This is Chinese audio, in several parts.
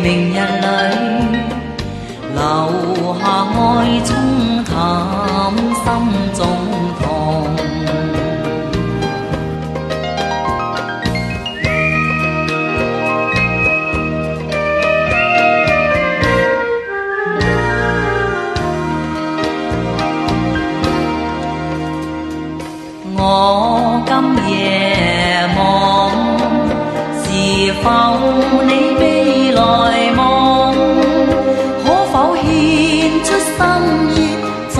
明日裏留下愛沖淡心中痛。我今夜望，是否你未來夢？可否獻出心意，在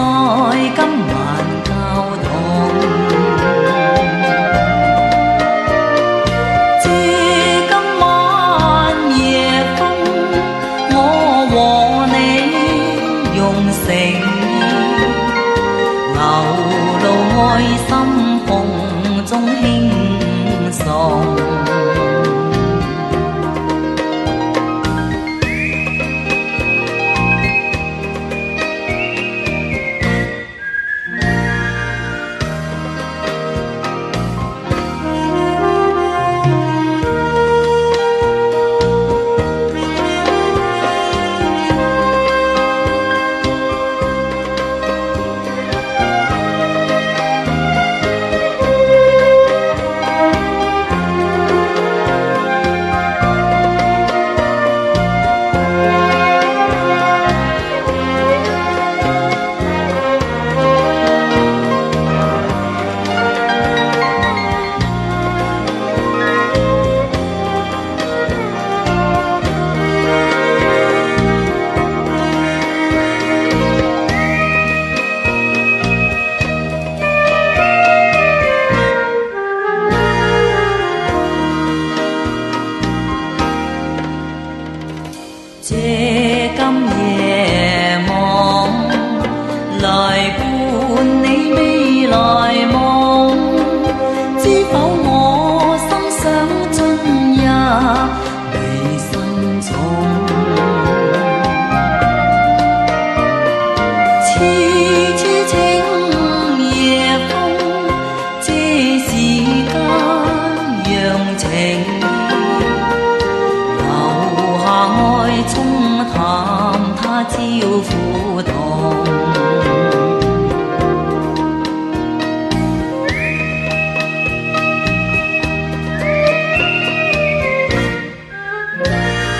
今晚交通？借今晚夜風，我和你用誠意流露愛心，風中輕送。借今夜望，來伴你未來夢。知否我心想進入你心中，痴痴情夜風，借時間讓情沖淡他朝苦痛。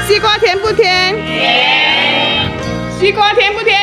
西瓜甜不甜？甜。西瓜甜不甜？